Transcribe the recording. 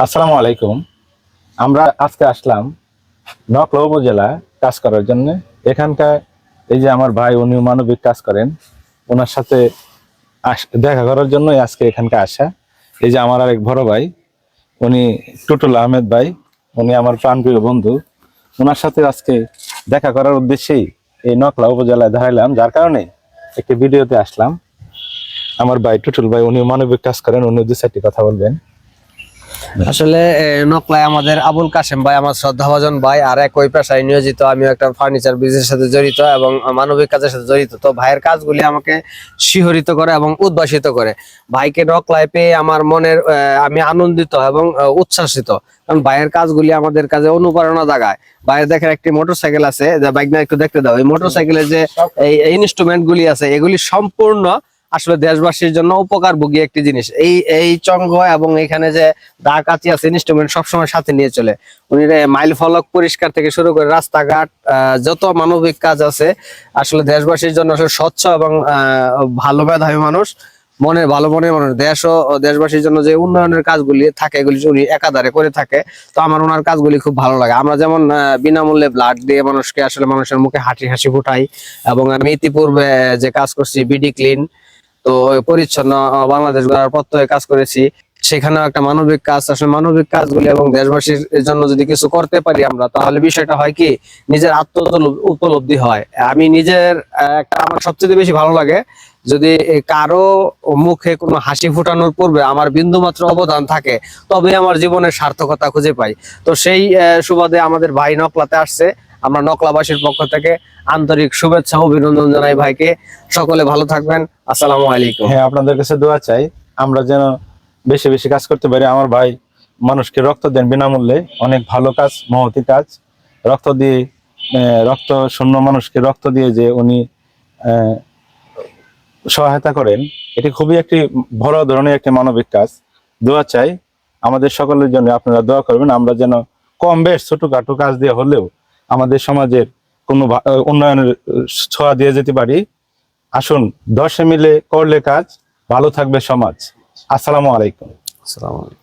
আসসালামু আলাইকুম। আমরা আজকে আসলাম নকলা উপজেলা কাজ করার জন্য। এখানকার এই যে আমার ভাই, উনি মানবিক কাজ করেন, ওনার সাথে দেখা করার জন্যই আজকে এখানকার আসা। এই যে আমার আরেক বড় ভাই, উনি টুটুল আহমেদ ভাই, উনি আমার প্রাণপ্রিয় বন্ধু। ওনার সাথে আজকে দেখা করার উদ্দেশ্যেই এই নকলা উপজেলায় দাঁড়াইলাম, যার কারণে একটি ভিডিওতে আসলাম। আমার ভাই টুটুল ভাই, উনি মানবিক কাজ করেন, উনি দু চারটি কথা বলবেন। আসলে নকলায় আমাদের আবুল কাশেম ভাই আমার শ্রদ্ধাভাজন ভাই, আর একই পেশায় নিয়োজিত। আমিও একটা ফার্নিচার বিজনেসের সাথে জড়িত এবং মানবিক কাজের সাথে জড়িত। তো ভাইয়ের কাজগুলি আমাকে শিহরিত করে এবং উদ্ভাসিত করে। ভাইকে নকলায় পেয়ে আমার মনের আমি আনন্দিত এবং উচ্ছ্বাসিত, কারণ ভাইয়ের কাজগুলি আমাদের কাছে অনুপ্রেরণা জাগায়। ভাইয়ের দেখেন একটি মোটরসাইকেল আছে, বাইক না একটু দেখতে দাও। এই মোটরসাইকেলের যে এই ইনস্ট্রুমেন্ট গুলি আছে, এগুলি সম্পূর্ণ আসলে দেশবাসীর জন্য উপকারভোগী একটি জিনিস। এই চঙ্গ এবং এখানে যে দা কাচি আছে, ইনস্ট্রুমেন্ট সবসময় সাথে নিয়ে চলে। উনি মাইল ফলক পরিষ্কার থেকে শুরু করে রাস্তাঘাট, যত মানবিক কাজ আছে আসলে দেশবাসীর জন্য আসলে স্বচ্ছ এবং ভালো মেধাবী মানুষ, ভালো মনের মানুষ। দেশ ও দেশবাসীর জন্য যে উন্নয়নের কাজগুলি থাকে, এগুলি উনি একাধারে করে থাকে। তো আমার ওনার কাজগুলি খুব ভালো লাগে। আমরা যেমন বিনামূল্যে ব্লাড দিয়ে মানুষকে আসলে মানুষের মুখে হাসি ফুটাই, এবং আমি ইতিপূর্বে যে কাজ করছি বিডি ক্লিন, তো পরিচ্ছন্ন বাংলাদেশ গড়ার প্রত্যয়ে কাজ করেছি। সেখানেও একটা মানবিক কাজ। আসলে মানবিক কাজগুলি এবং দেশবাসীর জন্য যদি কিছু করতে পারি আমরা, তাহলে বিষয়টা হয় কি, নিজের উপলব্ধি হয়। আমি নিজের আমার সবচেয়ে বেশি ভালো লাগে যদি কারো মুখে কোনো হাসি ফুটানোর পূর্বে আমার বিন্দুমাত্র অবদান থাকে, তবে আমার জীবনের সার্থকতা খুঁজে পাই। তো সেই সুবাদে আমাদের ভাই নকলাতে আসছে। আমরা নকলাবাসীর পক্ষ থেকে আন্তরিক শুভেচ্ছা অভিনন্দন জানাই ভাইকে। সকলে ভালো থাকবেন। আসসালামু আলাইকুম। হ্যাঁ, আপনাদের কাছে দোয়া চাই আমরা যেন বেশি বেশি কাজ করতে পারি। আমার ভাই মানুষকে রক্ত দেন বিনামূল্যে, অনেক ভালো কাজ, মহতি কাজ। রক্ত দিয়ে রক্ত শূন্য মানুষকে রক্ত দিয়ে যে উনি সহায়তা করেন, এটি খুবই একটি বড় ধরনের একটি মানবিক কাজ। দোয়া চাই আমাদের সকলের জন্য, আপনারা দোয়া করবেন আমরা যেন কম বেশ ছোটখাটো কাজ দিয়ে হলেও আমাদের সমাজের কোনো উন্নয়নের ছোঁয়া দিয়ে যেতে পারি। আসুন, 10 মিলে করলে কাজ, ভালো থাকবে সমাজ। আসসালামু আলাইকুম। আসসালামু আলাইকুম।